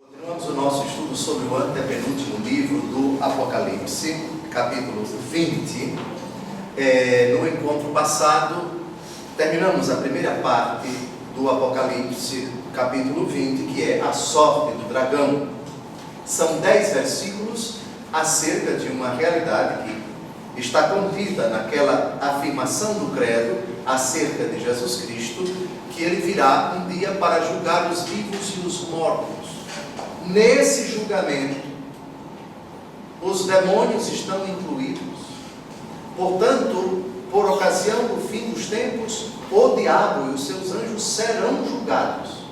Continuamos o nosso estudo sobre o antepenúltimo livro do Apocalipse, capítulo 20. No encontro passado, terminamos a primeira parte do Apocalipse, capítulo 20, que é a sorte do dragão. São 10 versículos acerca de uma realidade que está contida naquela afirmação do credo acerca de Jesus Cristo, que ele virá um dia para julgar os vivos e os mortos. Nesse julgamento, os demônios estão incluídos. Portanto, por ocasião do fim dos tempos, o diabo e os seus anjos serão julgados.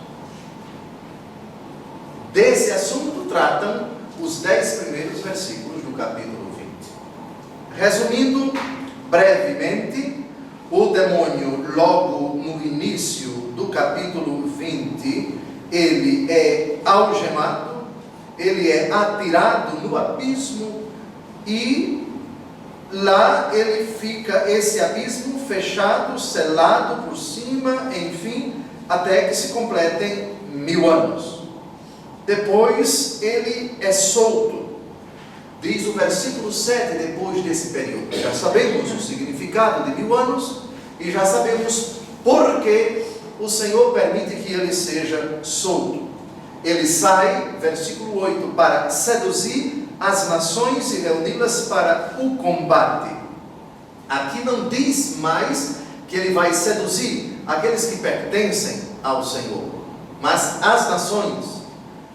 Desse assunto tratam os 10 primeiros versículos do capítulo 20. Resumindo brevemente, o demônio, logo no início do capítulo 20, ele é algemado, ele é atirado no abismo e lá ele fica, esse abismo fechado, selado por cima, enfim, até que se completem 1000 anos. Depois ele é solto. Diz o versículo 7, depois desse período. Já sabemos o significado de 1000 anos e já sabemos por que o Senhor permite que ele seja solto. Ele sai, versículo 8, para seduzir as nações e reuni-las para o combate. Aqui não diz mais que ele vai seduzir aqueles que pertencem ao Senhor, mas as nações.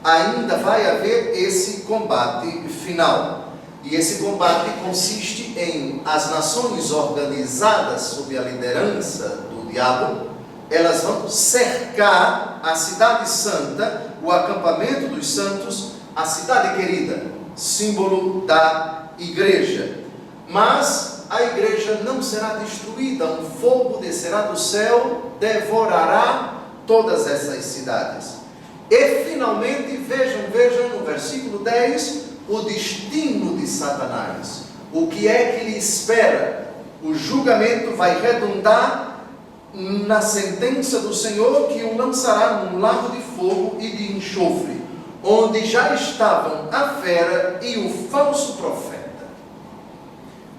Ainda vai haver esse combate final. E esse combate consiste em as nações organizadas sob a liderança do diabo. Elas vão cercar a cidade santa, o acampamento dos santos, a cidade querida, símbolo da igreja. Mas a igreja não será destruída, um fogo descerá do céu, devorará todas essas cidades. E finalmente, vejam no versículo 10, o destino de Satanás. O que é que lhe espera? O julgamento vai redundar na sentença do Senhor, que o lançará num lago de fogo e de enxofre, onde já estavam a fera e o falso profeta.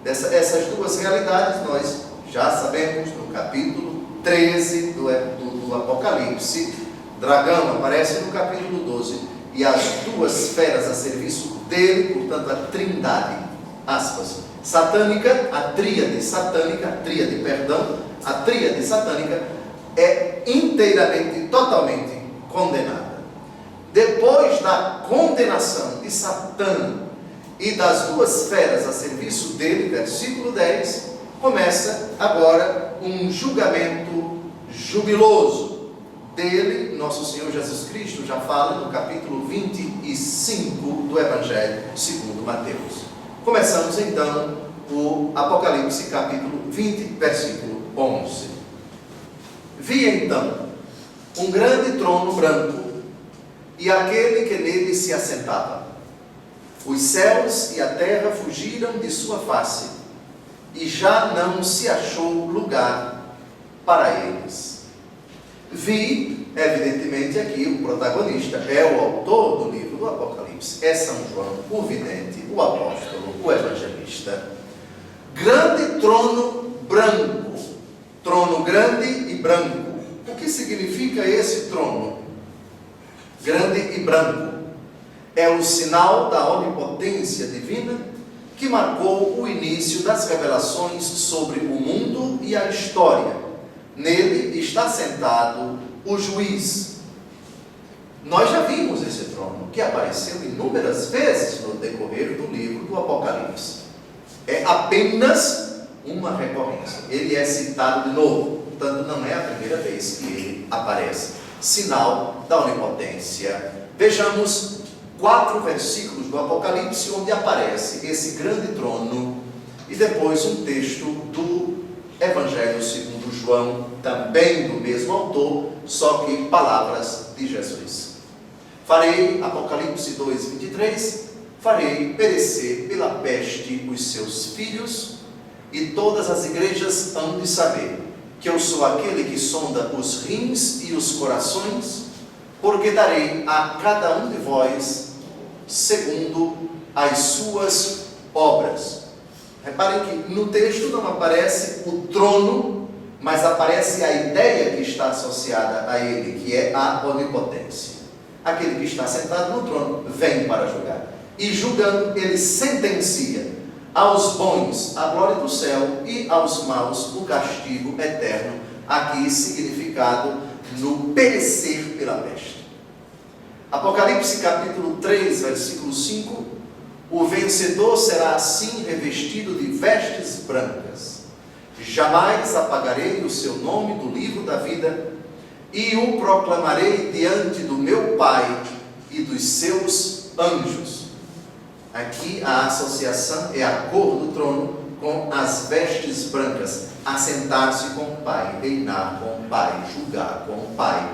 Essas duas realidades nós já sabemos no capítulo 13 do Apocalipse. Dragão aparece no capítulo 12, e as duas feras a serviço dele, portanto a trindade, aspas, satânica, a tríade satânica, a tríade satânica é inteiramente, totalmente condenada. Depois da condenação de Satã e das duas feras a serviço dele, versículo 10, começa agora um julgamento jubiloso dele. Nosso Senhor Jesus Cristo já fala no capítulo 25 do Evangelho segundo Mateus. Começamos então o Apocalipse capítulo 20, versículo 11. Vi então um grande trono branco e aquele que nele se assentava. Os céus e a terra fugiram de sua face e já não se achou lugar para eles. Vi, evidentemente aqui o protagonista é o autor do livro do Apocalipse, é São João, o vidente, o apóstolo, o evangelista. Grande trono branco, trono grande e branco. O que significa esse trono? Grande e branco. É o sinal da onipotência divina que marcou o início das revelações sobre o mundo e a história. Nele está sentado o juiz. Nós já vimos esse trono, que apareceu inúmeras vezes no decorrer do livro do Apocalipse. É apenas uma recorrência. Ele é citado de novo, portanto não é a primeira vez que ele aparece. Sinal da onipotência. Vejamos 4 versículos do Apocalipse onde aparece esse grande trono e depois um texto do Evangelho segundo João, também do mesmo autor, só que palavras de Jesus. Farei, Apocalipse 2, 23, farei perecer pela peste os seus filhos, e todas as igrejas hão de saber que eu sou aquele que sonda os rins e os corações, porque darei a cada um de vós segundo as suas obras. Reparem que no texto não aparece o trono, mas aparece a ideia que está associada a ele, que é a onipotência. Aquele que está sentado no trono vem para julgar. E julgando, ele sentencia aos bons a glória do céu e aos maus o castigo eterno, aqui significado no perecer pela peste. Apocalipse capítulo 3, versículo 5: o vencedor será assim revestido de vestes brancas. Jamais apagarei o seu nome do livro da vida, e o proclamarei diante do meu Pai e dos seus anjos. Aqui a associação é a cor do trono com as vestes brancas. Assentar-se com o Pai, reinar com o Pai, julgar com o Pai,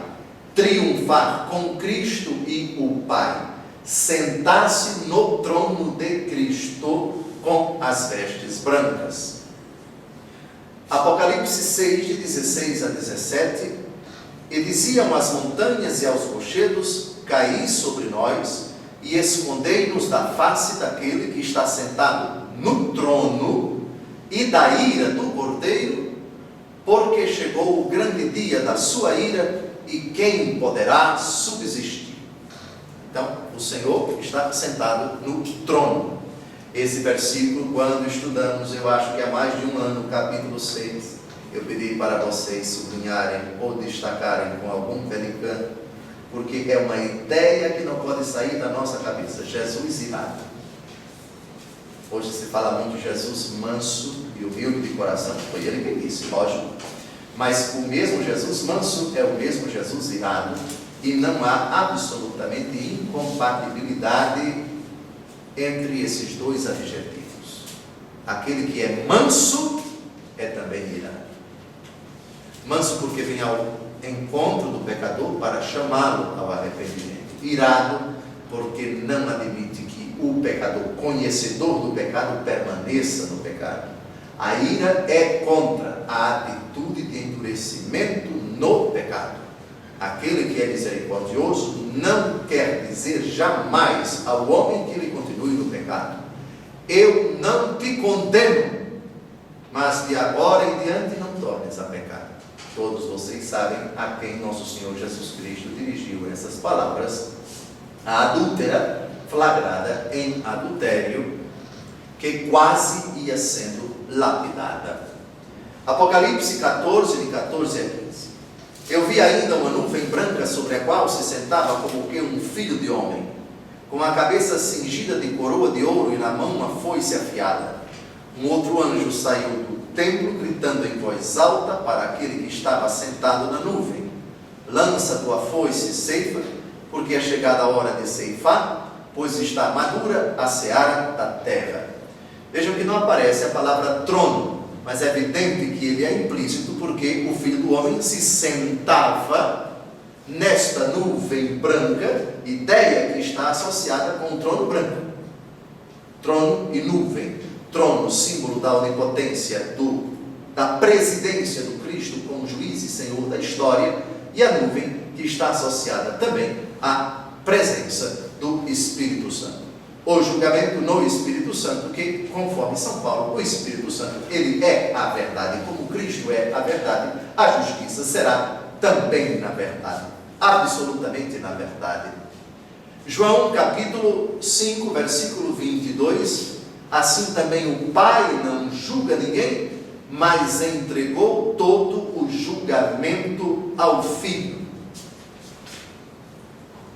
triunfar com Cristo e o Pai, sentar-se no trono de Cristo com as vestes brancas. Apocalipse 6, de 16 a 17: e diziam as montanhas e aos rochedos: caí sobre nós e escondei-nos da face daquele que está sentado no trono e da ira do Cordeiro, porque chegou o grande dia da sua ira, e quem poderá subsistir? Então, o Senhor está sentado no trono. Esse versículo, quando estudamos, eu acho que há mais de um ano, capítulo 6, eu pedi para vocês sublinharem ou destacarem com algum pelicano, porque é uma ideia que não pode sair da nossa cabeça. Jesus irado. Hoje se fala muito de Jesus manso e humilde de coração. Foi ele que disse, lógico. Mas o mesmo Jesus manso é o mesmo Jesus irado. E não há absolutamente incompatibilidade entre esses dois adjetivos. Aquele que é manso é também irado. Manso porque vem ao encontro do pecador para chamá-lo ao arrependimento. Irado porque não admite que o pecador, conhecedor do pecado, permaneça no pecado. A ira é contra a atitude de endurecimento no pecado. Aquele que é misericordioso não quer dizer jamais ao homem que ele continue no pecado: eu não te condeno, mas de agora em diante não tornes a pecar. Todos vocês sabem a quem nosso Senhor Jesus Cristo dirigiu essas palavras: a adúltera flagrada em adultério, que quase ia sendo lapidada. Apocalipse 14, de 14 a 15. Eu vi ainda uma nuvem branca sobre a qual se sentava como que um filho de homem, com a cabeça cingida de coroa de ouro e na mão uma foice afiada. Um outro anjo saiu do templo gritando em voz alta para aquele que estava sentado na nuvem: lança tua foice e ceifa, porque é chegada a hora de ceifar, pois está madura a seara da terra. Vejam que não aparece a palavra trono, mas é evidente que ele é implícito, porque o Filho do Homem se sentava nesta nuvem branca, ideia que está associada com o trono branco. Trono e nuvem. Trono, símbolo da onipotência, da presidência do Cristo como juiz e senhor da história, e a nuvem que está associada também à presença do Espírito Santo. O julgamento no Espírito Santo, que, conforme São Paulo, o Espírito Santo, ele é a verdade, como Cristo é a verdade, a justiça será também na verdade, absolutamente na verdade. João capítulo 5, versículo 22, assim também o Pai não julga ninguém, mas entregou todo o julgamento ao Filho.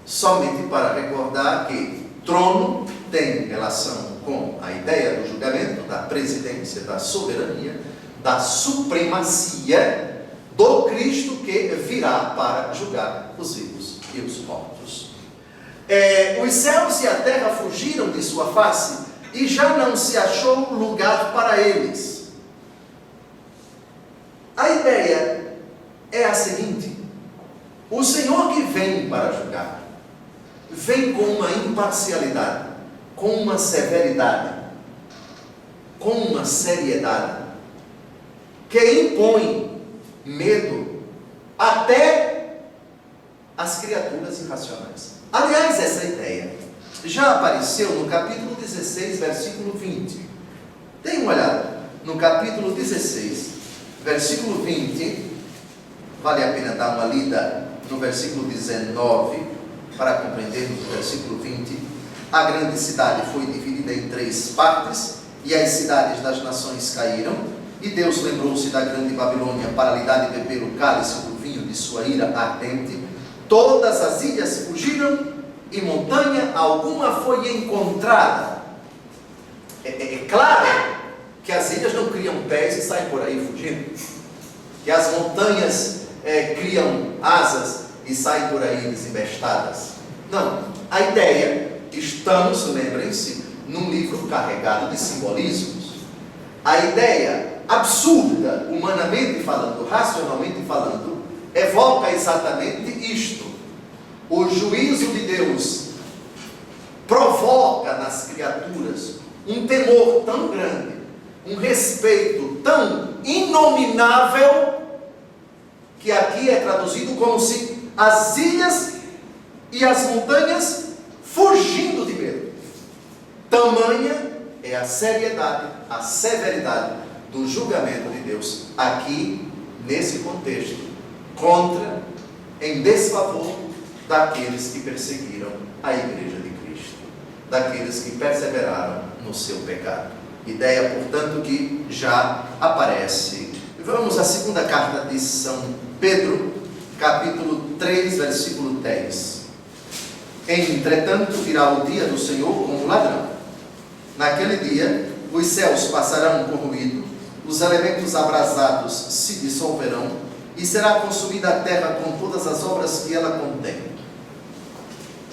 Somente para recordar que trono tem relação com a ideia do julgamento, da presidência, da soberania, da supremacia do Cristo que virá para julgar os vivos e os mortos. Os céus e a terra fugiram de sua face e já não se achou lugar para eles. A ideia é a seguinte: o Senhor que vem para julgar, vem com uma imparcialidade, com uma severidade, com uma seriedade, que impõe medo até as criaturas irracionais. Aliás, essa ideia já apareceu no capítulo 16, versículo 20. Deem uma olhada. No capítulo 16, versículo 20, vale a pena dar uma lida no versículo 19, para compreendermos o versículo 20. A grande cidade foi dividida em 3 partes, e as cidades das nações caíram, e Deus lembrou-se da grande Babilônia para lhe dar de beber o cálice do vinho de sua ira ardente. Todas as ilhas fugiram, e montanha alguma foi encontrada. É claro que as ilhas não criam pés e saem por aí fugindo, que as montanhas criam asas e saem por aí desembestadas. Não, a ideia, estamos, lembrem-se, num livro carregado de simbolismos. A ideia absurda, humanamente falando, racionalmente falando, evoca exatamente isto. O juízo de Deus provoca nas criaturas um temor tão grande, um respeito tão inominável, que aqui é traduzido como se as ilhas e as montanhas fugindo de medo. Tamanha é a seriedade, a severidade do julgamento de Deus aqui, nesse contexto, contra, em desfavor daqueles que perseguiram a igreja de Cristo, daqueles que perseveraram no seu pecado. Ideia, portanto, que já aparece. Vamos à segunda carta de São Pedro, capítulo 3, versículo 10. Entretanto, virá o dia do Senhor como ladrão. Naquele dia, os céus passarão com ruído, os elementos abrasados se dissolverão, e será consumida a terra com todas as obras que ela contém.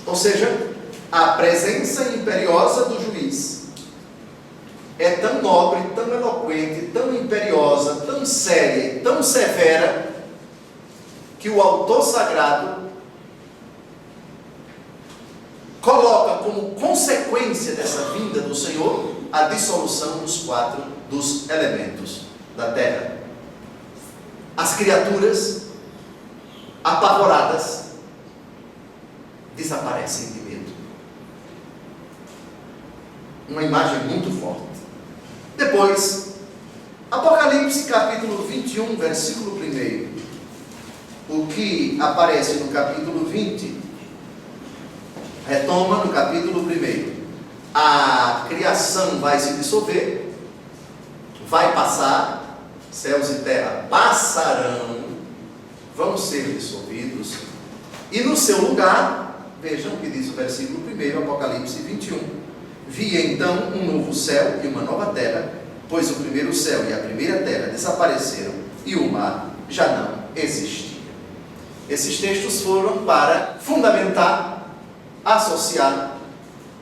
Ou seja, a presença imperiosa do juiz é tão nobre, tão eloquente, tão imperiosa, tão séria e tão severa, que o autor sagrado coloca como consequência dessa vinda do Senhor a dissolução dos elementos da terra. As criaturas apavoradas desaparecem de medo. Uma imagem muito forte. Depois, Apocalipse capítulo 21, versículo 1. O que aparece no capítulo 20 retoma no capítulo 1. A criação vai se dissolver, vai passar, céus e terra passarão, vão ser dissolvidos, e no seu lugar, vejam o que diz o versículo 1, Apocalipse 21. Vi então um novo céu e uma nova terra, pois o primeiro céu e a primeira terra desapareceram, e o mar já não existia. Esses textos foram para fundamentar, associar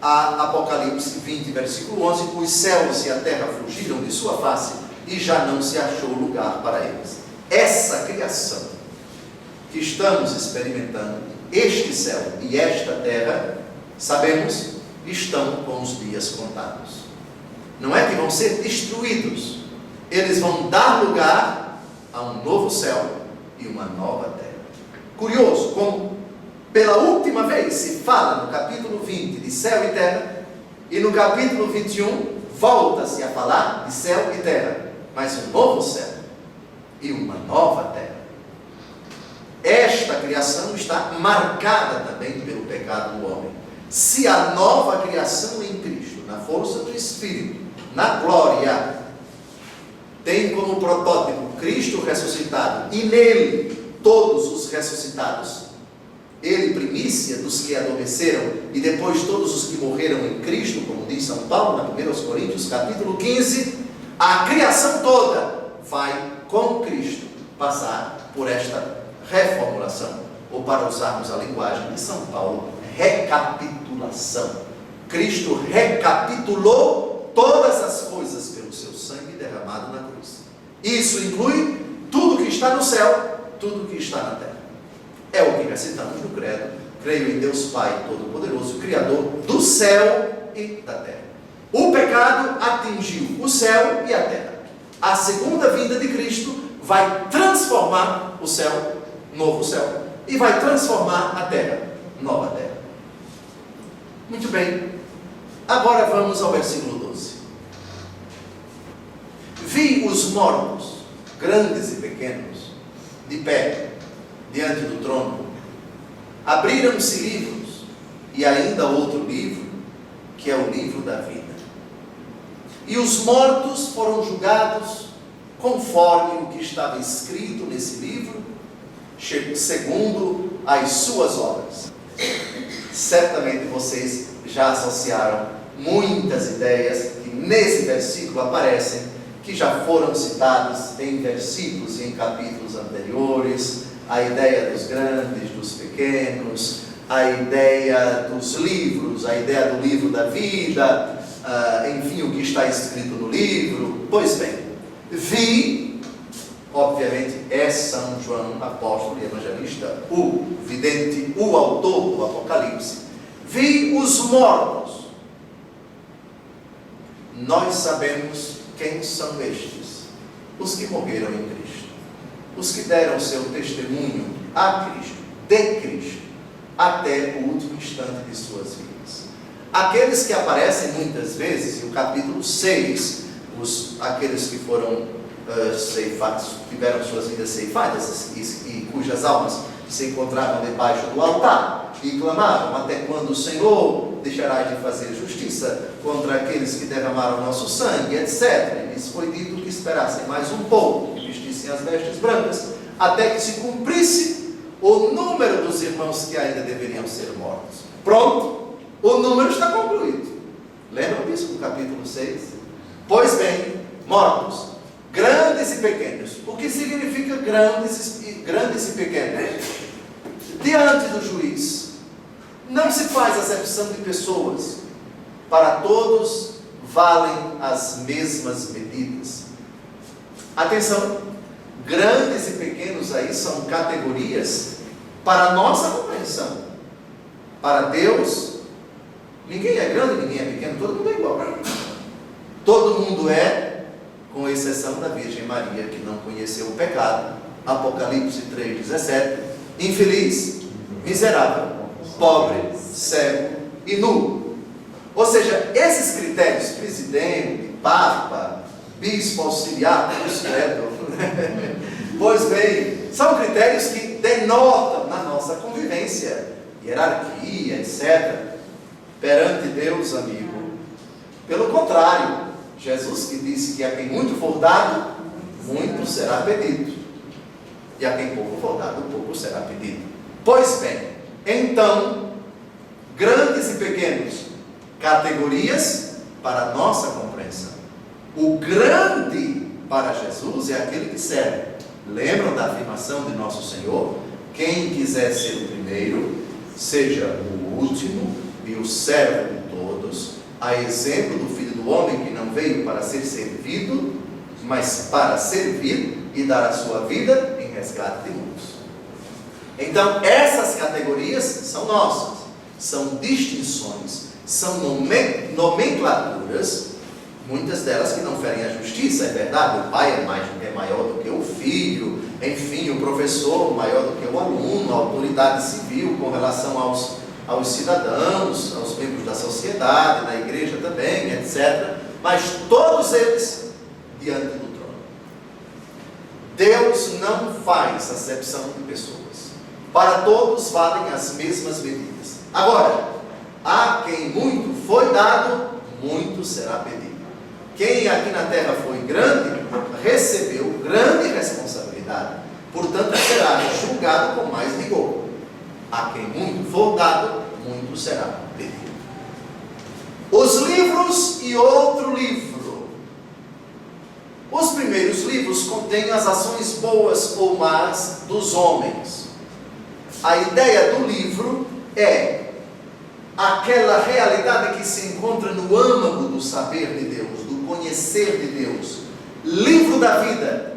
a Apocalipse 20, versículo 11, os céus e a terra fugiram de sua face, e já não se achou lugar para eles. Essa criação que estamos experimentando, este céu e esta terra, sabemos, estão com os dias contados. Não é que vão ser destruídos, eles vão dar lugar a um novo céu e uma nova terra. Curioso como pela última vez se fala no capítulo 20 de céu e terra, e no capítulo 21 volta-se a falar de céu e terra, mas um novo céu e uma nova terra. Esta criação está marcada também pelo pecado do homem. Se a nova criação em Cristo, na força do Espírito, na glória, tem como protótipo Cristo ressuscitado, e nele todos os ressuscitados, ele primícia dos que adormeceram, e depois todos os que morreram em Cristo, como diz São Paulo na 1 Coríntios capítulo 15, a criação toda vai com Cristo passar por esta reformulação, ou para usarmos a linguagem de São Paulo, recapitulação. Cristo recapitulou todas as coisas pelo seu sangue derramado na cruz. Isso inclui tudo que está no céu, tudo que está na terra. É o que recitamos no credo: creio em Deus Pai Todo-Poderoso, Criador do céu e da terra. O pecado atingiu o céu e a terra. A segunda vinda de Cristo vai transformar o céu, novo céu, e vai transformar a terra, nova terra. Muito bem, agora vamos ao versículo 12. Vi os mortos, grandes e pequenos, de pé, diante do trono. Abriram-se livros, e ainda outro livro, que é o livro da vida. E os mortos foram julgados conforme o que estava escrito nesse livro, segundo as suas obras. Certamente vocês já associaram muitas ideias que nesse versículo aparecem, que já foram citadas em versículos e em capítulos anteriores. A ideia dos grandes, dos pequenos, a ideia dos livros, a ideia do livro da vida, enfim, o que está escrito no livro. Pois bem, vi, obviamente é São João, apóstolo e evangelista, o vidente, o autor do Apocalipse. Vi os mortos. Nós sabemos quem são estes: os que morreram em Cristo, os que deram seu testemunho a Cristo, de Cristo, até o último instante de suas vidas. Aqueles que aparecem muitas vezes, e o capítulo 6, aqueles que foram ceifados, tiveram suas vidas ceifadas, e cujas almas se encontravam debaixo do altar, e clamaram: até quando o Senhor deixará de fazer justiça contra aqueles que derramaram nosso sangue, etc. E lhes foi dito que esperassem mais um pouco, que vestissem as vestes brancas, até que se cumprisse o número dos irmãos que ainda deveriam ser mortos. Pronto, o número está concluído. Lembram disso no capítulo 6? Pois bem, mortos, grandes e pequenos. O que significa grandes e pequenos? Diante do juiz, não se faz acepção de pessoas. Para todos valem as mesmas medidas. Atenção, grandes e pequenos aí são categorias para a nossa compreensão. Para Deus, ninguém é grande, ninguém é pequeno, todo mundo é igual. Todo mundo é, com exceção da Virgem Maria, que não conheceu o pecado. Apocalipse 3,17. Infeliz, miserável, pobre, cego e nu. Ou seja, esses critérios, presidente, papa, bispo auxiliar, pois bem, são critérios que denotam na nossa convivência, hierarquia, etc. Perante Deus, amigo, pelo contrário, Jesus que disse que a quem muito for dado, muito será pedido, e a quem pouco for dado, pouco será pedido. Pois bem, então, grandes e pequenos, categorias para a nossa compreensão. O grande para Jesus é aquele que serve. Lembram da afirmação de nosso Senhor? Quem quiser ser o primeiro, seja o último e o servo de todos, a exemplo do Filho do Homem, que não veio para ser servido, mas para servir e dar a sua vida em resgate de muitos. Então, essas categorias são nossas, são distinções, são nomenclaturas, muitas delas que não ferem a justiça. É verdade, o pai é maior do que o filho, enfim, o professor maior do que o aluno, a autoridade civil com relação aos cidadãos, aos membros da sociedade, na igreja também, etc. Mas todos eles diante do trono. Deus não faz acepção de pessoas. Para todos valem as mesmas medidas. Agora, a quem muito foi dado, muito será pedido. Quem aqui na terra foi grande, recebeu grande responsabilidade. Portanto, será julgado com mais rigor. A quem muito for dado, muito será pedido. Os livros e outro livro. Os primeiros livros contêm as ações boas ou más dos homens. A ideia do livro é aquela realidade que se encontra no âmago do saber de Deus, do conhecer de Deus. Livro da vida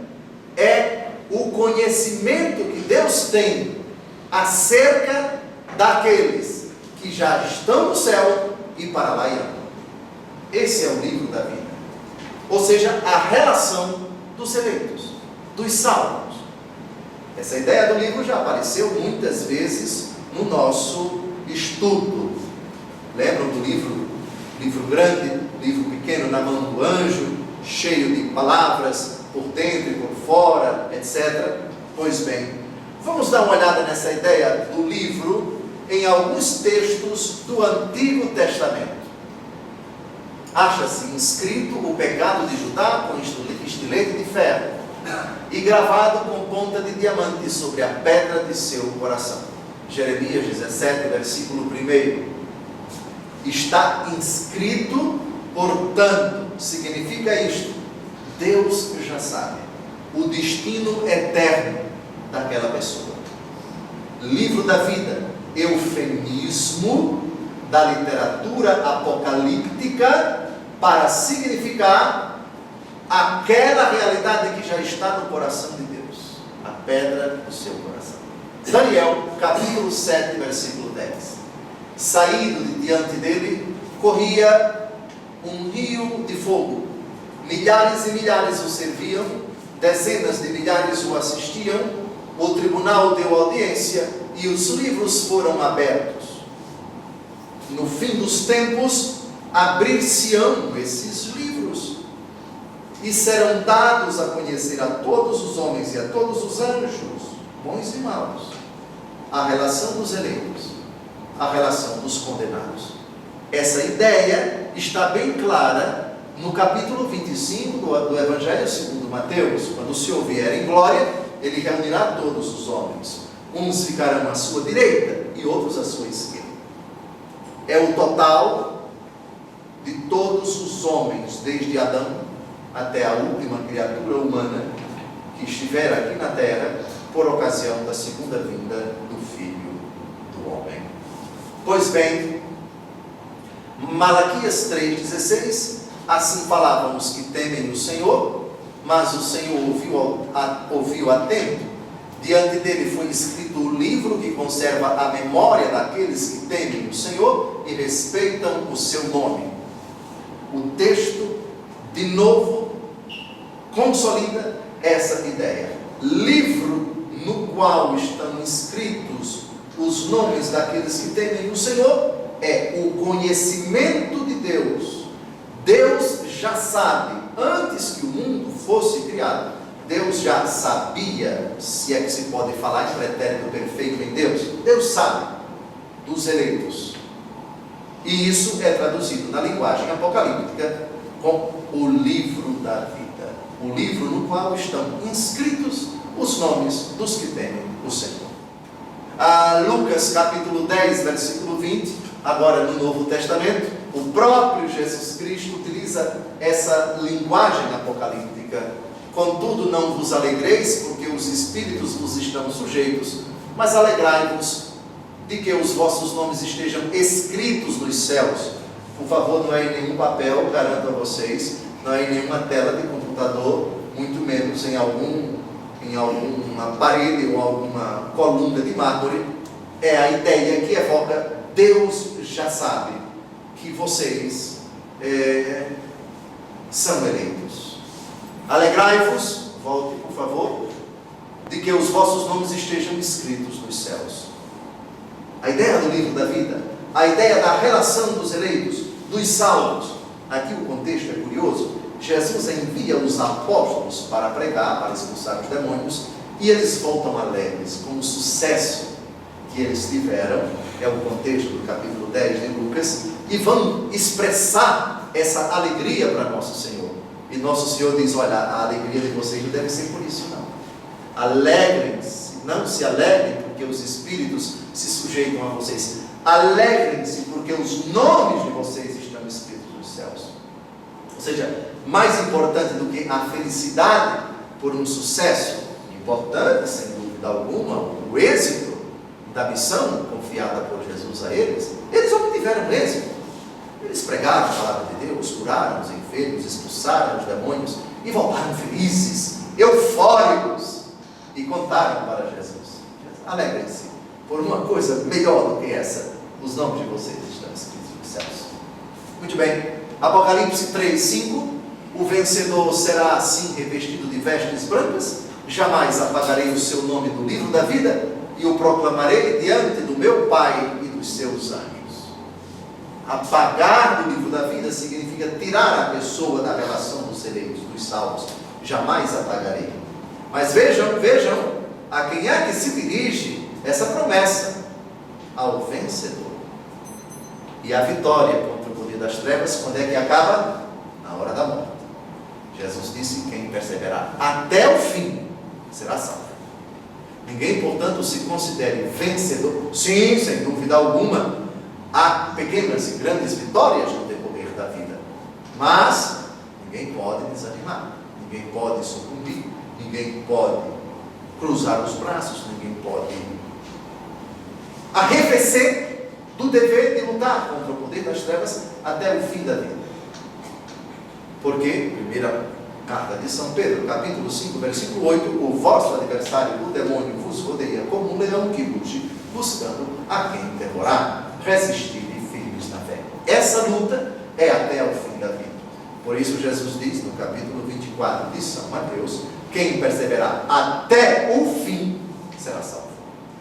é o conhecimento que Deus tem acerca daqueles que já estão no céu e para lá irão. Esse é o livro da vida. Ou seja, a relação dos eleitos, dos salvos. É Essa ideia do livro já apareceu muitas vezes no nosso estudo. Lembram do livro grande, livro pequeno na mão do anjo, cheio de palavras por dentro e por fora, etc. Pois bem, vamos dar uma olhada nessa ideia do livro em alguns textos do Antigo Testamento. Acha-se inscrito o pecado de Judá com estilete de ferro e gravado com ponta de diamante sobre a pedra de seu coração. Jeremias 17, versículo 1. Está inscrito, portanto, significa isto: Deus já sabe o destino eterno daquela pessoa. Livro da vida, eufemismo da literatura apocalíptica para significar aquela realidade que já está no coração de Deus, a pedra do seu coração. Daniel, capítulo 7, versículo 10. Saído de diante dele, corria um rio de fogo. Milhares e milhares o serviam, dezenas de milhares o assistiam. O tribunal deu audiência e os livros foram abertos. No fim dos tempos, abrir-se-ão esses livros e serão dados a conhecer a todos os homens e a todos os anjos, bons e maus, a relação dos eleitos, a relação dos condenados. Essa ideia está bem clara no capítulo 25 do Evangelho segundo Mateus. Quando o Senhor vier em glória, ele reunirá todos os homens. Uns ficarão à sua direita e outros à sua esquerda. É o total de todos os homens, desde Adão até a última criatura humana que estiver aqui na terra, por ocasião da segunda vinda do Filho do Homem. Pois bem, Malaquias 3,16, assim falavam os que temem o Senhor, mas o Senhor ouviu atento. Diante dele foi escrito o livro que conserva a memória daqueles que temem o Senhor e respeitam o seu nome. O texto, de novo, consolida essa ideia. Livro no qual estão inscritos os nomes daqueles que temem o Senhor é o conhecimento de Deus. Deus já sabe, antes que o mundo fosse criado, Deus já sabia, se é que se pode falar de pretérito perfeito em Deus. Deus sabe dos eleitos. E isso é traduzido na linguagem apocalíptica com o livro da vida. O livro no qual estão inscritos os nomes dos que temem o Senhor. Lucas capítulo 10, versículo 20, agora no Novo Testamento, o próprio Jesus Cristo utiliza essa linguagem apocalíptica. Contudo, não vos alegreis, porque os espíritos vos estão sujeitos, mas alegrai-vos de que os vossos nomes estejam escritos nos céus. Por favor, não é em nenhum papel, garanto a vocês, não é em nenhuma tela de computador, muito menos em alguma parede ou alguma coluna de mármore. É a ideia que evoca: Deus já sabe que vocês são eleitos. Alegrai-vos, volte por favor, de que os vossos nomes estejam escritos nos céus. A ideia do livro da vida, a ideia da relação dos eleitos, dos salvos. Aqui o contexto é curioso. Jesus envia os apóstolos para pregar, para expulsar os demônios, e eles voltam alegres com o sucesso que eles tiveram. É o contexto do capítulo 10 de Lucas, e vão expressar essa alegria para nosso Senhor. E nosso Senhor diz: olha, a alegria de vocês não deve ser por isso, não. Alegrem-se, não se alegrem porque os espíritos se sujeitam a vocês. Alegrem-se porque os nomes de vocês estão escritos nos céus. Ou seja, mais importante do que a felicidade por um sucesso, importante, sem dúvida alguma, o êxito da missão confiada por Jesus a eles. Eles obtiveram êxito. Eles pregaram a palavra de Deus, curaram os enfermos, expulsaram os demônios e voltaram felizes, eufóricos, e contaram para Jesus. Alegrem-se por uma coisa melhor do que essa: os nomes de vocês estão escritos nos céus. Muito bem, Apocalipse 3:5, o vencedor será assim revestido de vestes brancas, jamais apagarei o seu nome do livro da vida e o proclamarei diante do meu Pai e dos seus anjos. Apagar do livro da vida significa tirar a pessoa da relação dos eleitos, dos salvos. Jamais apagarei. Mas vejam a quem é que se dirige essa promessa: ao vencedor. E a vitória contra o poder das trevas, quando é que acaba? Na hora da morte. Jesus disse: quem perseverar até o fim será salvo. Ninguém, portanto, se considere vencedor. Sim, sem dúvida alguma, há pequenas e grandes vitórias no decorrer da vida, mas ninguém pode desanimar, ninguém pode sucumbir, ninguém pode cruzar os braços, ninguém pode arrefecer do dever de lutar contra o poder das trevas até o fim da vida. Porque, primeira carta de São Pedro, capítulo 5, versículo 8, o vosso adversário, o demônio, vos rodeia como um leão que ruge, buscando a quem devorar. Resistirem firmes na fé. Essa luta é até o fim da vida. Por isso Jesus diz no capítulo 24 de São Mateus: quem perseverar até o fim será salvo.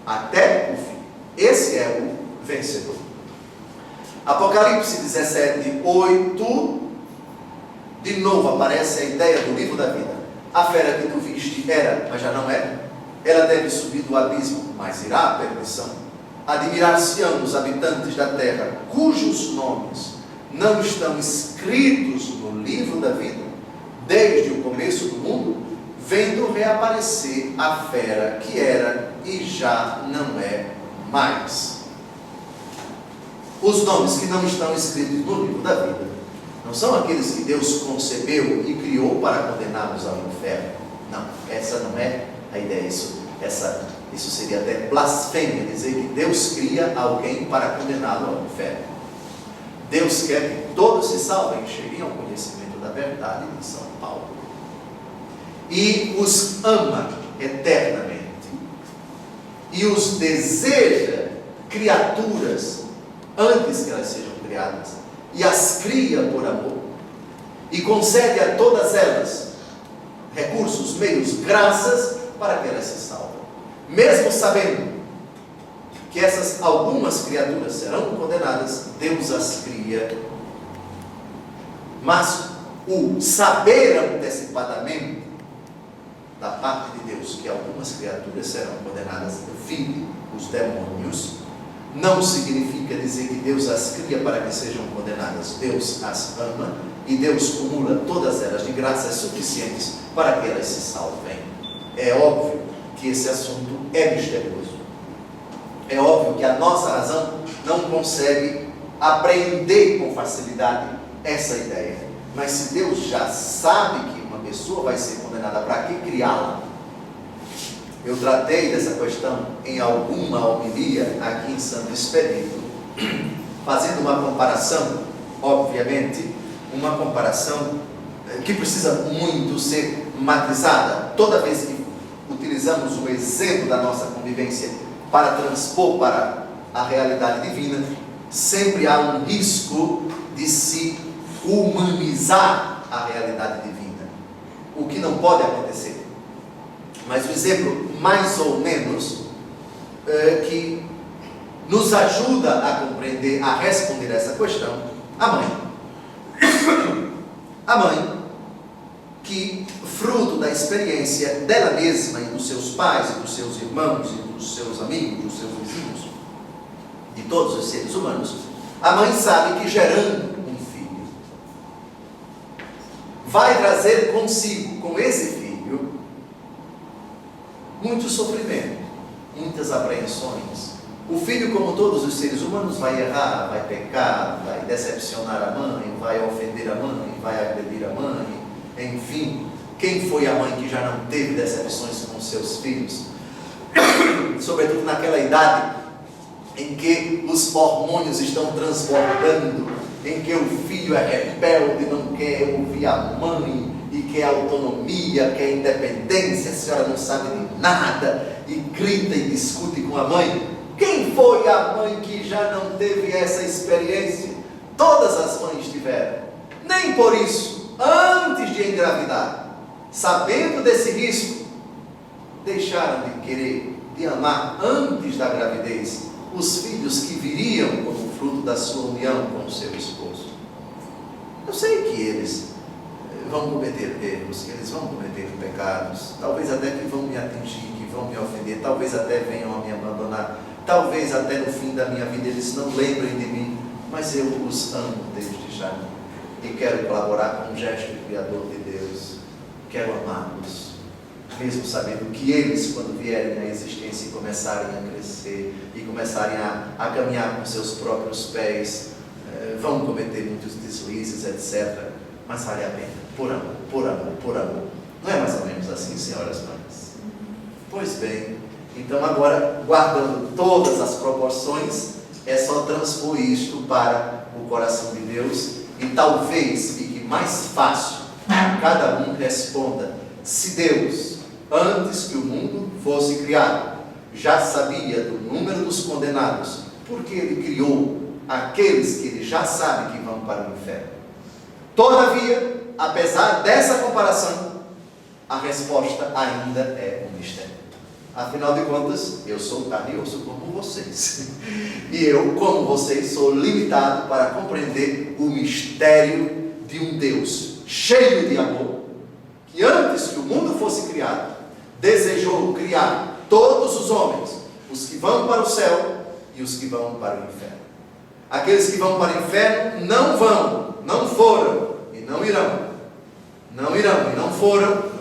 Até o fim. Esse é o vencedor. Apocalipse 17, 8. De novo aparece a ideia do livro da vida. A fera que tu viste era, mas já não é. Ela deve subir do abismo, mas irá à perdição. Admirar-se-ão os habitantes da terra, cujos nomes não estão escritos no livro da vida, desde o começo do mundo, vendo reaparecer a fera que era e já não é mais. Os nomes que não estão escritos no livro da vida não são aqueles que Deus concebeu e criou para condená-los ao inferno. Não, essa não é a ideia. Isso seria até blasfêmia, dizer que Deus cria alguém para condená-lo ao inferno. Deus quer que todos se salvem e cheguem ao conhecimento da verdade de São Paulo. E os ama eternamente. E os deseja criaturas antes que elas sejam criadas. E as cria por amor. E concede a todas elas recursos, meios, graças para que elas se salvem. Mesmo sabendo que essas algumas criaturas serão condenadas, Deus as cria. Mas o saber antecipadamente da parte de Deus que algumas criaturas serão condenadas, vide os demônios, não significa dizer que Deus as cria para que sejam condenadas. Deus as ama e Deus cumula todas elas de graças suficientes para que elas se salvem. É óbvio que esse assunto é misterioso. É óbvio que a nossa razão não consegue apreender com facilidade essa ideia. Mas se Deus já sabe que uma pessoa vai ser condenada, para que criá-la? Eu tratei dessa questão em alguma homilia aqui em Santo Expedito, fazendo uma comparação, obviamente, uma comparação que precisa muito ser matizada. Toda vez que utilizamos o exemplo da nossa convivência para transpor para a realidade divina, sempre há um risco de se humanizar a realidade divina, o que não pode acontecer. Mas o exemplo mais ou menos que nos ajuda a compreender, a responder essa questão: a mãe. A mãe que, fruto da experiência dela mesma e dos seus pais e dos seus irmãos e dos seus amigos, dos seus vizinhos, de todos os seres humanos, a mãe sabe que gerando um filho vai trazer consigo, com esse filho, muito sofrimento, muitas apreensões. O filho, como todos os seres humanos, vai errar, vai pecar, vai decepcionar a mãe, vai ofender a mãe, vai agredir a mãe, enfim. Quem foi a mãe que já não teve decepções com seus filhos? Sobretudo naquela idade em que os hormônios estão transbordando, em que o filho é rebelde, não quer ouvir a mãe, e quer autonomia, quer independência, a senhora não sabe de nada, e grita e discute com a mãe. Quem foi a mãe que já não teve essa experiência? Todas as mães tiveram. Nem por isso, antes de engravidar, sabendo desse risco, deixaram de querer, de amar antes da gravidez, os filhos que viriam como fruto da sua união com o seu esposo. Eu sei que eles vão cometer erros, que eles vão cometer pecados, talvez até que vão me atingir, que vão me ofender, talvez até venham a me abandonar, talvez até no fim da minha vida eles não lembrem de mim, mas eu os amo desde já e quero colaborar com o gesto criador de Deus, quero amá-los, mesmo sabendo que eles, quando vierem à existência e começarem a crescer e começarem a caminhar com seus próprios pés, vão cometer muitos deslizes, etc. Mas vale a pena, por amor, por amor, por amor. Não é mais ou menos assim, senhoras e mães? Pois bem, então agora, guardando todas as proporções, é só transpor isto para o coração de Deus e talvez fique mais fácil, cada um responda: se Deus, antes que o mundo fosse criado, já sabia do número dos condenados, porque Ele criou aqueles que Ele já sabe que vão para o inferno. Todavia, apesar dessa comparação, a resposta ainda é um mistério. Afinal de contas, eu sou carne e osso como vocês. E eu, como vocês, sou limitado para compreender o mistério de um Deus cheio de amor, que antes que o mundo fosse criado, desejou criar todos os homens, os que vão para o céu e os que vão para o inferno. Aqueles que vão para o inferno não vão, não foram e não irão. Não irão e não foram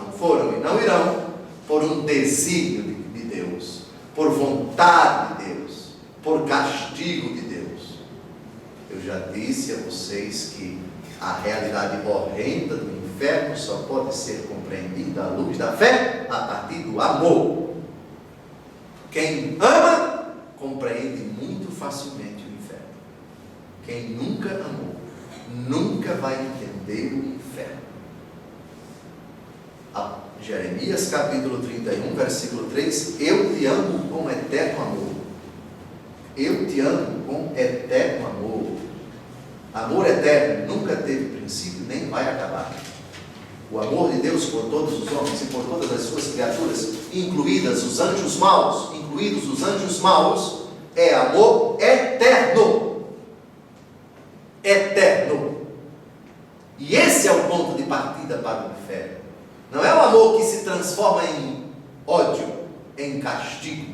e não irão, por um desígnio de Deus, por vontade de Deus, por castigo de Deus. Eu já disse a vocês que a realidade horrenda do inferno só pode ser compreendida à luz da fé, a partir do amor. Quem ama, compreende muito facilmente o inferno. Quem nunca amou, nunca vai entender o inferno. Jeremias capítulo 31, versículo 3: eu te amo com eterno amor. Eu te amo com eterno amor. Amor eterno nunca teve princípio, nem vai acabar. O amor de Deus por todos os homens e por todas as suas criaturas, incluídos os anjos maus, é amor eterno. Eterno. E esse é o ponto de partida para o inferno. Não é o amor que se transforma em ódio, em castigo.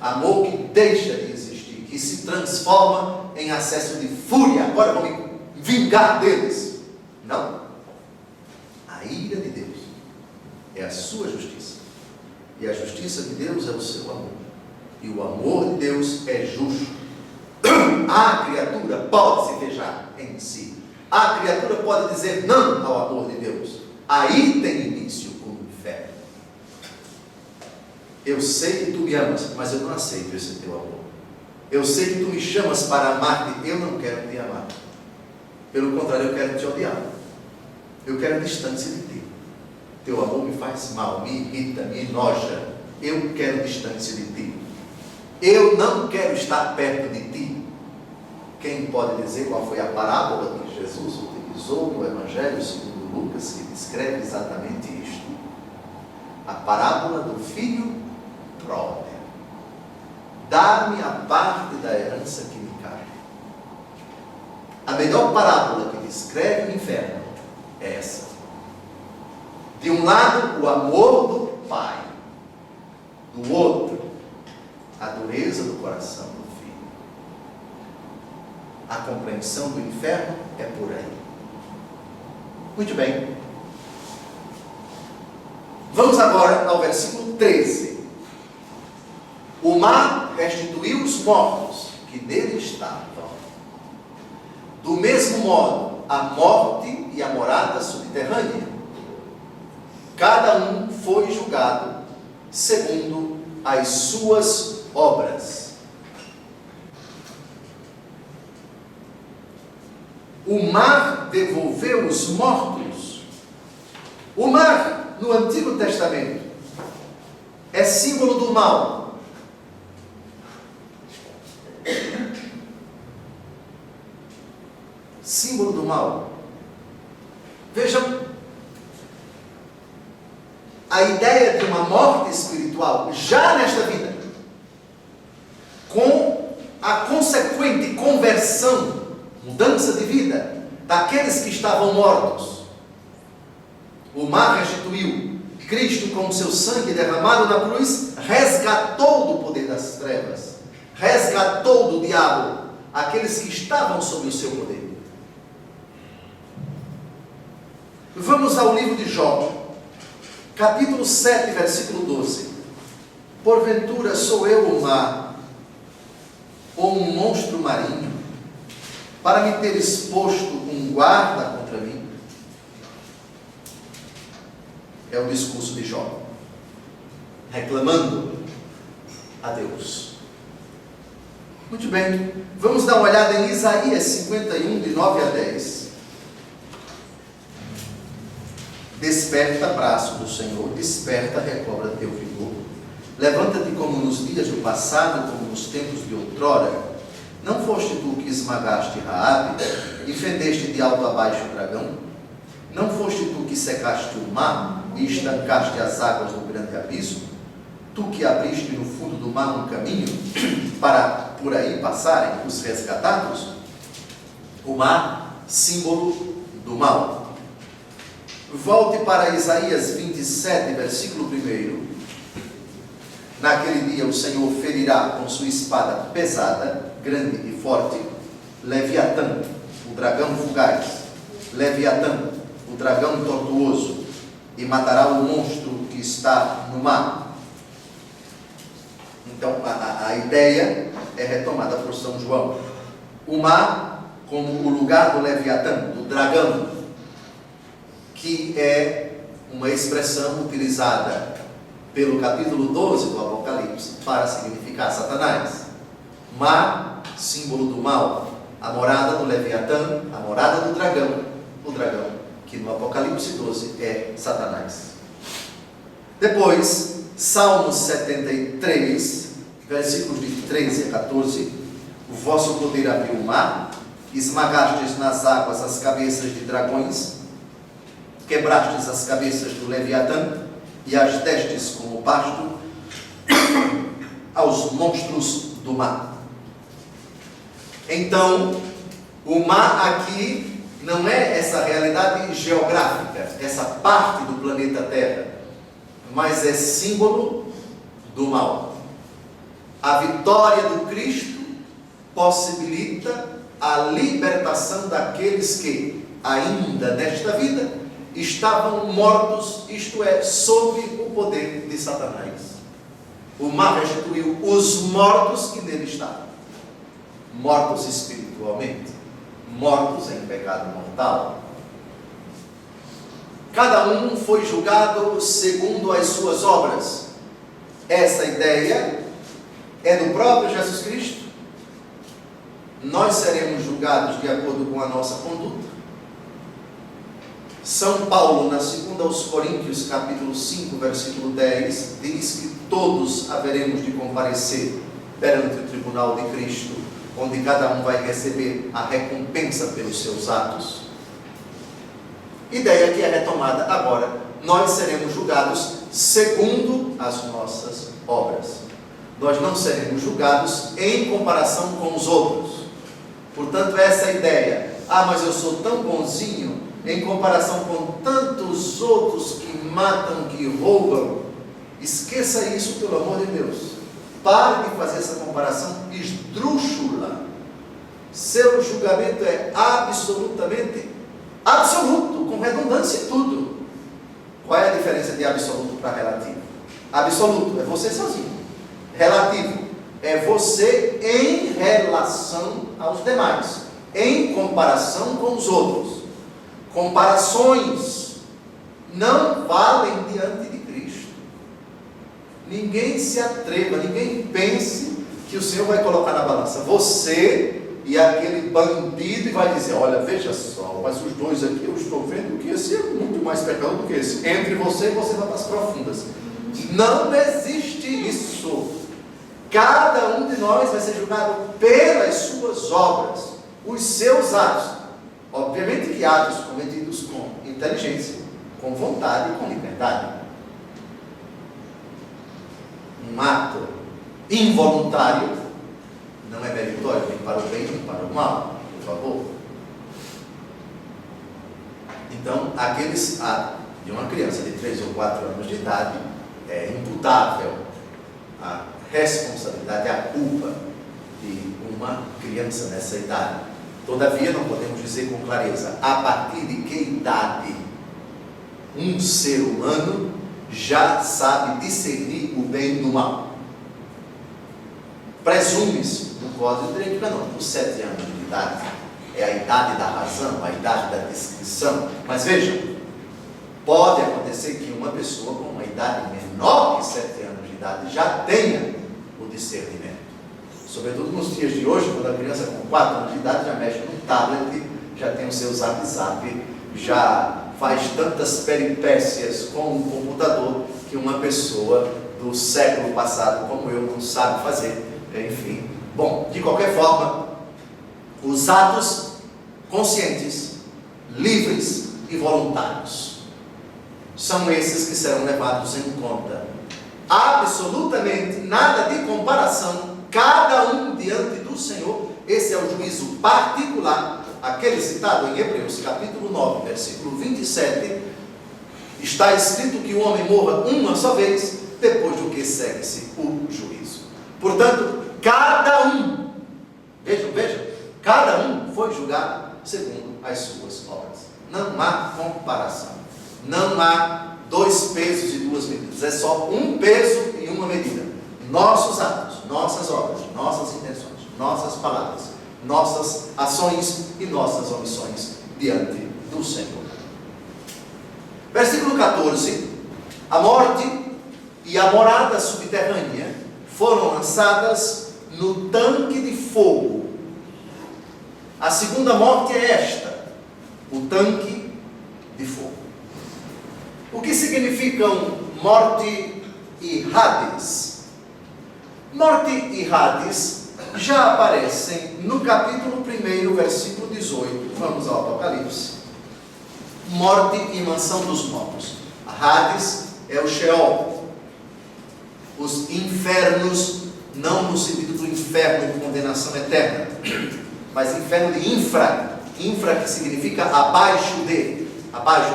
Amor que deixa de existir, que se transforma em acesso de fúria. Agora vou me vingar deles. Não. A ira de Deus é a sua justiça. E a justiça de Deus é o seu amor. E o amor de Deus é justo. A criatura pode se fechar em si. A criatura pode dizer não ao amor de Deus. Aí tem início o inferno. Eu sei que tu me amas, mas eu não aceito esse teu amor. Eu sei que tu me chamas para amar-te, eu não quero te amar. Pelo contrário, eu quero te odiar. Eu quero distância de ti. Teu amor me faz mal, me irrita, me enoja. Eu quero distância de ti. Eu não quero estar perto de ti. Quem pode dizer qual foi a parábola que Jesus utilizou no Evangelho segundo Lucas, que descreve exatamente isto? A parábola do filho pródigo. Dá-me a parte da herança que me cabe. A melhor parábola que descreve o inferno é essa. De um lado, o amor do pai. Do outro, a dureza do coração do filho. A compreensão do inferno é por aí. Muito bem. Vamos agora ao versículo 13. O mar restituiu os mortos que nele estavam. Do mesmo modo, a morte e a morada subterrânea. Cada um foi julgado segundo as suas obras. O mar devolveu os mortos. O mar, no Antigo Testamento, é símbolo do mal. Símbolo do mal. Vejam, a ideia de uma morte espiritual espiritual já nesta vida, com a consequente conversão, mudança de vida daqueles que estavam mortos. O mar restituiu. Cristo, com o seu sangue derramado na cruz, resgatou do poder das trevas, resgatou do diabo aqueles que estavam sob o seu poder. Vamos ao livro de Jó, capítulo 7, versículo 12. Porventura sou eu o mar, ou um monstro marinho, para me ter exposto um guarda contra mim? É o discurso de Jó, reclamando a Deus. Muito bem, vamos dar uma olhada em Isaías 51, de 9 a 10. Desperta, braço do Senhor, desperta, recobra teu vigor. Levanta-te como nos dias do passado, como nos tempos de outrora. Não foste tu que esmagaste Raabe e fendeste de alto a baixo o dragão? Não foste tu que secaste o mar e estancaste as águas do grande abismo? Tu que abriste no fundo do mar um caminho para por aí passarem os resgatados? O mar, símbolo do mal. Volte para Isaías 27, versículo 1. Naquele dia o Senhor ferirá com sua espada pesada, grande e forte, Leviatã, o dragão fugaz, Leviatã, o dragão tortuoso, e matará o monstro que está no mar. Então a ideia é retomada por São João. O mar como o lugar do Leviatã, do dragão, que é uma expressão utilizada pelo capítulo 12 do Apocalipse para significar Satanás. Mar, símbolo do mal, a morada do Leviatã, a morada do dragão, o dragão que no Apocalipse 12 é Satanás. Depois, Salmo 73, versículos de 13 a 14. O vosso poder abriu o mar, esmagastes nas águas as cabeças de dragões, quebrastes as cabeças do Leviatã e as destes como pasto aos monstros do mar. Então, o mar aqui não é essa realidade geográfica, essa parte do planeta Terra, mas é símbolo do mal. A vitória do Cristo possibilita a libertação daqueles que, ainda nesta vida, estavam mortos, isto é, sob o poder de Satanás. O mar restituiu os mortos que nele estavam, mortos espiritualmente, mortos em pecado mortal. Cada um foi julgado segundo as suas obras. Essa ideia é do próprio Jesus Cristo. Nós seremos julgados de acordo com a nossa conduta. São Paulo, na 2 aos Coríntios, capítulo 5, versículo 10, diz que todos haveremos de comparecer perante o tribunal de Cristo, onde cada um vai receber a recompensa pelos seus atos. Ideia que é retomada agora. Nós seremos julgados segundo as nossas obras. Nós não seremos julgados em comparação com os outros. Portanto, essa ideia, mas eu sou tão bonzinho em comparação com tantos outros que matam, que roubam. Esqueça isso, pelo amor de Deus. Pare de fazer essa comparação esdrúxula. Seu julgamento é absolutamente absoluto, com redundância e tudo. Qual é a diferença de absoluto para relativo? Absoluto é você sozinho. Relativo é você em relação aos demais, em comparação com os outros. Comparações não valem diante de Cristo. Ninguém se atreva, ninguém pense que o Senhor vai colocar na balança você e aquele bandido e vai dizer: olha, veja só, mas os dois aqui eu estou vendo que esse é muito mais pecador do que esse. Entre você e você vai para as profundas. Não existe isso. Cada um de nós vai ser julgado pelas suas obras, os seus atos. Obviamente que atos cometidos com inteligência, com vontade e com liberdade. um ato involuntário, não é meritório nem para o bem nem para o mal, por favor. Então, aqueles atos de uma criança de 3 ou 4 anos de idade, é imputável a responsabilidade, a culpa de uma criança nessa idade. Todavia, não podemos dizer com clareza a partir de que idade um ser humano já sabe discernir o bem do mal. Presume-se no Código de Direito Canônico, os 7 anos de idade é a idade da razão, a idade da discrição. Mas veja, pode acontecer que uma pessoa com uma idade menor que 7 anos de idade já tenha o discernimento. Sobretudo nos dias de hoje, quando a criança com 4 anos de idade já mexe no tablet, já tem o seu zap, já faz tantas peripécias com o computador que uma pessoa do século passado como eu não sabe fazer. Enfim, bom, de qualquer forma, os atos conscientes, livres e voluntários são esses que serão levados em conta. Absolutamente nada de comparação, cada um diante do Senhor. Esse é o juízo particular, aquele citado em Hebreus capítulo 9, versículo 27. Está escrito que o homem morra uma só vez, depois do que segue-se o juízo. Portanto, cada um, vejam, cada um foi julgado segundo as suas obras. Não há comparação. Não há 2 pesos e 2 medidas. É só um peso e uma medida. Nossos atos, nossas obras, nossas intenções, nossas palavras, nossas ações e nossas omissões diante do Senhor. Versículo 14. A morte e a morada subterrânea foram lançadas no tanque de fogo. A segunda morte é esta, o tanque de fogo. O que significam morte e Hades? Morte e Hades já aparecem no capítulo 1, versículo 18. Vamos ao Apocalipse. Morte e mansão dos mortos. Hades é o Sheol. Os infernos, não no sentido do inferno de condenação eterna, mas inferno de infra que significa abaixo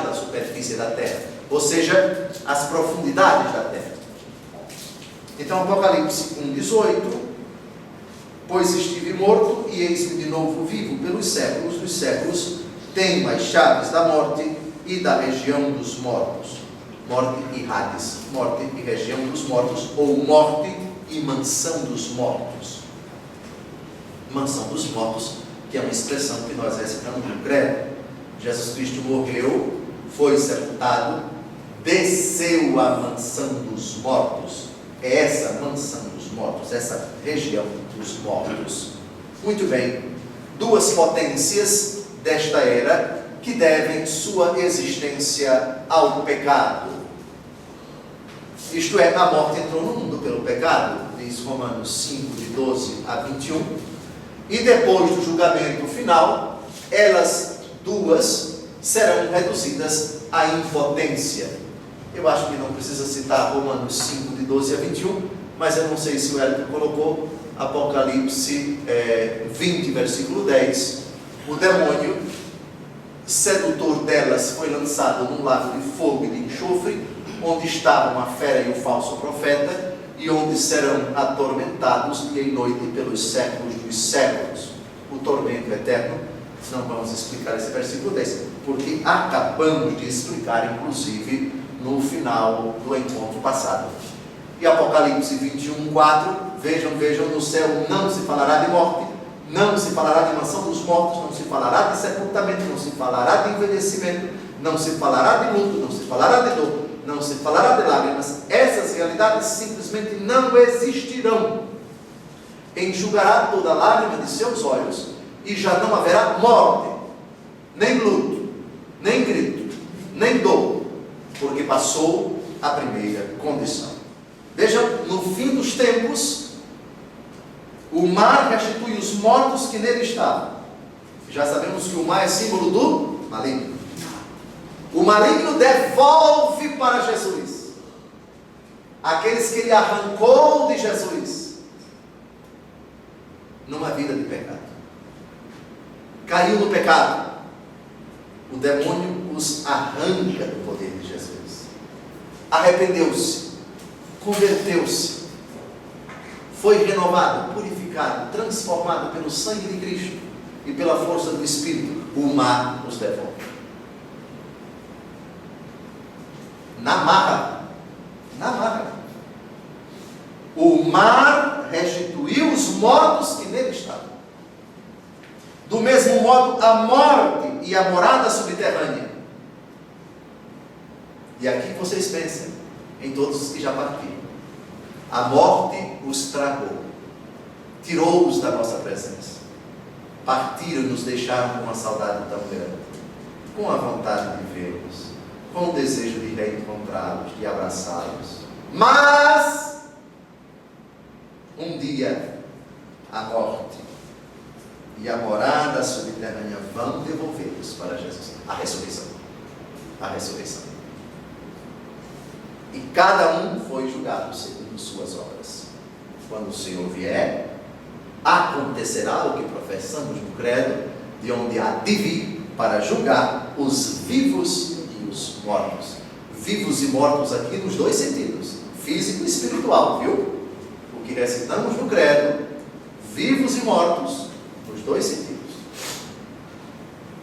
da superfície da terra, ou seja, as profundidades da terra. Então, Apocalipse 1,18: pois estive morto e eis-me de novo vivo pelos séculos dos séculos, tenho as chaves da morte e da região dos mortos. Morte e Hades, morte e região dos mortos, ou morte e mansão dos mortos. Mansão dos mortos, que é uma expressão que nós recitamos no credo. Jesus Cristo morreu, foi sepultado, desceu à mansão dos mortos. É essa mansão dos mortos, essa região dos mortos. Muito bem, 2 potências desta era que devem sua existência ao pecado. Isto é, a morte entrou no mundo pelo pecado, diz Romanos 5, de 12 a 21. E depois do julgamento final, elas duas serão reduzidas à impotência. Eu acho que não precisa citar Romanos 5, de 12 a 21, mas eu não sei se o Hélio colocou Apocalipse 20, versículo 10. O demônio sedutor delas foi lançado num lago de fogo e de enxofre, onde estavam a fera e o falso profeta, e onde serão atormentados dia e noite pelos séculos dos séculos. O tormento eterno, não vamos explicar esse versículo 10, porque acabamos de explicar, inclusive, no final do encontro passado. E Apocalipse 21, 4, vejam, no céu não se falará de morte, não se falará de mansão dos mortos, não se falará de sepultamento, não se falará de envelhecimento, não se falará de luto, não se falará de dor, não se falará de lágrimas. Essas realidades simplesmente não existirão. Enxugará toda lágrima de seus olhos, e já não haverá morte, nem luto, nem grito, nem dor, porque passou a primeira condição. Vejam, no fim dos tempos, o mar restitui os mortos que nele estavam. Já sabemos que o mar é símbolo do maligno. O maligno devolve para Jesus aqueles que ele arrancou de Jesus, numa vida de pecado. Caiu no pecado. O demônio os arranca do poder de Jesus. Arrependeu-se, converteu-se, foi renovado, purificado, transformado pelo sangue de Cristo e pela força do Espírito. O mar os devolve. Na marra. O mar restituiu os mortos que nele estavam. Do mesmo modo, a morte e a morada subterrânea. E aqui vocês pensem em todos os que já partiram. A morte os tragou, tirou-os da nossa presença. Partiram e nos deixaram com uma saudade tão grande, com a vontade de vê-los, com o desejo de reencontrá-los, de abraçá-los. Mas, um dia, a morte e a morada subterrânea vão devolvê-los para Jesus. A ressurreição. A ressurreição. E cada um foi julgado segundo suas obras. Quando o Senhor vier, acontecerá o que professamos no credo, de onde há de vir para julgar os vivos e os mortos. Vivos e mortos aqui nos dois sentidos, físico e espiritual, viu? O que recitamos no credo, vivos e mortos, nos dois sentidos.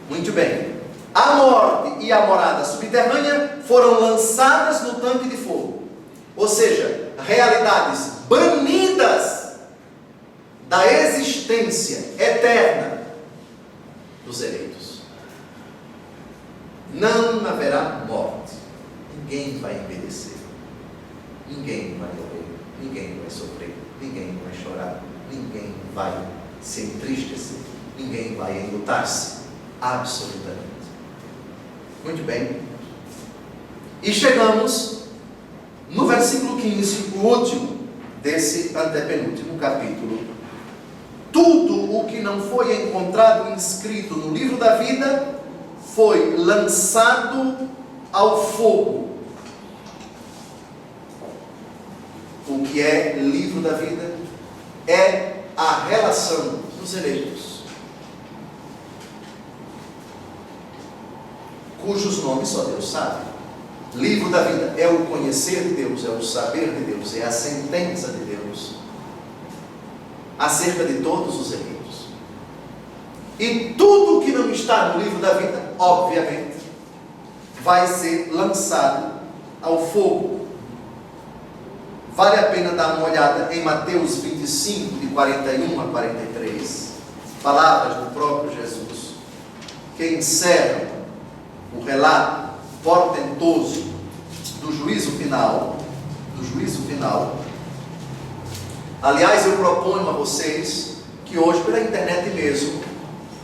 Muito bem. A morte e a morada subterrânea foram lançadas no tanque de fogo. Ou seja, realidades banidas da existência eterna dos eleitos. Não haverá morte. Ninguém vai envelhecer. Ninguém vai morrer. Ninguém vai sofrer. Ninguém vai chorar. Ninguém vai se entristecer. Ninguém vai enlutar-se. Absolutamente. Muito bem. E chegamos no versículo 15, o último desse antepenúltimo capítulo. Tudo o que não foi encontrado inscrito no livro da vida foi lançado ao fogo. O que é livro da vida é a relação dos eleitos, cujos nomes só Deus sabe. Livro da vida é o conhecer de Deus, é o saber de Deus, é a sentença de Deus acerca de todos os eleitos. E tudo que não está no livro da vida, obviamente, vai ser lançado ao fogo. Vale a pena dar uma olhada em Mateus 25, de 41 a 43, palavras do próprio Jesus, que encerram o relato portentoso do juízo final. Aliás, eu proponho a vocês que hoje, pela internet mesmo,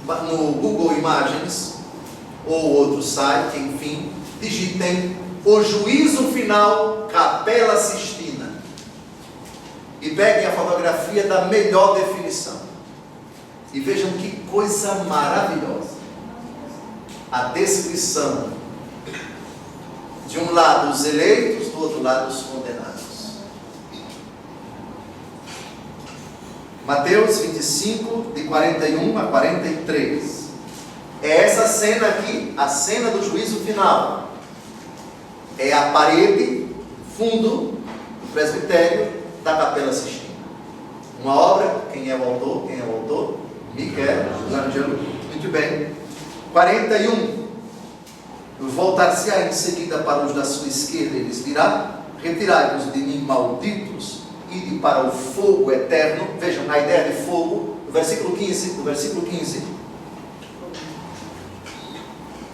no Google Imagens ou outro site, enfim, digitem o juízo final Capela Sistina e peguem a fotografia da melhor definição e vejam que coisa maravilhosa a descrição. De um lado os eleitos, do outro lado os condenados. Mateus 25, de 41 a 43. É essa cena aqui, a cena do juízo final. É a parede, fundo do presbitério da Capela Sistina. Uma obra, quem é o autor? Michelangelo. Muito bem. 41. Voltar-se-á em seguida para os da sua esquerda, e lhes dirá: retirai-vos de mim, malditos, ide para o fogo eterno. Vejam a ideia de fogo, no versículo 15,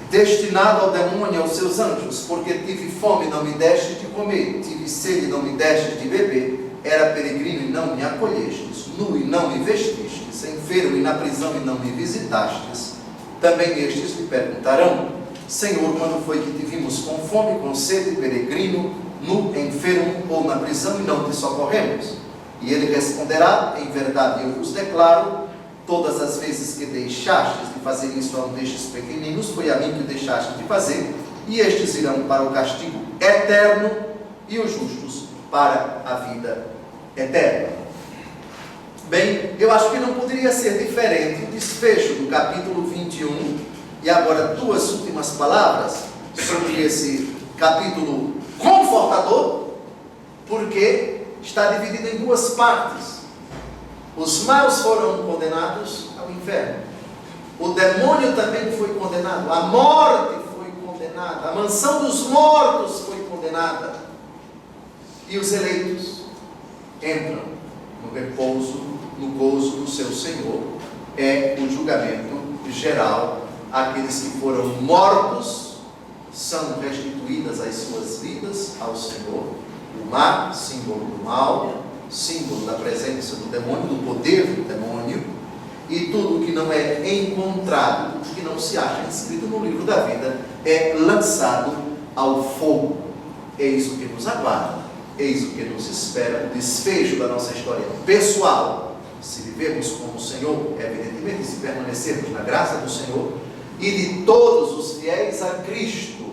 destinado ao demônio e aos seus anjos, porque tive fome e não me destes de comer, tive sede e não me destes de beber, era peregrino e não me acolhestes, nu e não me vestistes, enfermo e na prisão e não me visitastes. Também estes lhe perguntarão: Senhor, quando foi que te vimos com fome, com sede, peregrino, nu, enfermo ou na prisão e não te socorremos? E ele responderá: em verdade eu vos declaro, todas as vezes que deixastes de fazer isso a um destes pequeninos, foi a mim que deixastes de fazer, e estes irão para o castigo eterno, e os justos para a vida eterna. Bem, eu acho que não poderia ser diferente o desfecho do capítulo 21, e agora duas últimas palavras sobre esse capítulo confortador, porque está dividido em duas partes. Os maus foram condenados ao inferno, o demônio também foi condenado, a morte foi condenada, a mansão dos mortos foi condenada, e os eleitos entram no repouso, no gozo do seu Senhor. É o julgamento geral. Aqueles que foram mortos são restituídas as suas vidas ao Senhor. O mar, símbolo do mal, símbolo da presença do demônio, do poder do demônio, e tudo que não é encontrado, tudo que não se acha escrito no livro da vida, é lançado ao fogo. Eis o que nos aguarda, eis o que nos espera, o desfecho da nossa história pessoal, se vivermos como o Senhor, evidentemente, se permanecermos na graça do Senhor, e de todos os fiéis a Cristo,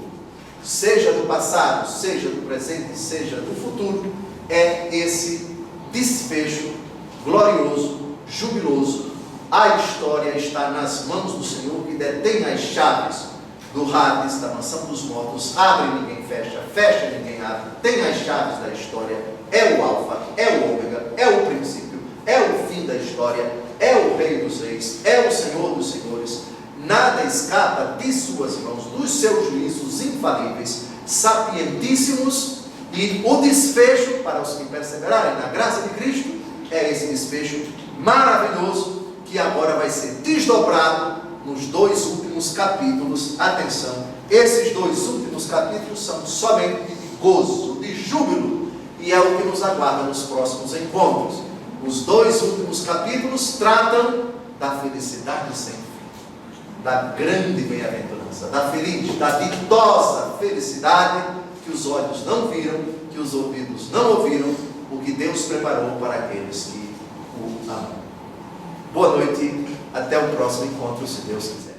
seja do passado, seja do presente, seja do futuro, é esse desfecho glorioso, jubiloso. A história está nas mãos do Senhor, que detém as chaves do Hades, da mansão dos mortos. Abre, ninguém fecha, fecha, ninguém abre. Tem as chaves da história. É o alfa, é o ômega, é o princípio, é o fim da história, é o Rei dos Reis, é o Senhor dos Senhores. Nada escapa de suas mãos, dos seus juízos infalíveis, sapientíssimos, e o desfecho para os que perseverarem na graça de Cristo é esse desfecho maravilhoso que agora vai ser desdobrado nos dois últimos capítulos. Atenção, esses dois últimos capítulos são somente de gozo, de júbilo, e é o que nos aguarda nos próximos encontros. Os dois últimos capítulos tratam da felicidade sem fim, da grande bem-aventurança, da feliz, da ditosa felicidade que os olhos não viram, que os ouvidos não ouviram, o que Deus preparou para aqueles que o amam. Boa noite, até o próximo encontro, se Deus quiser.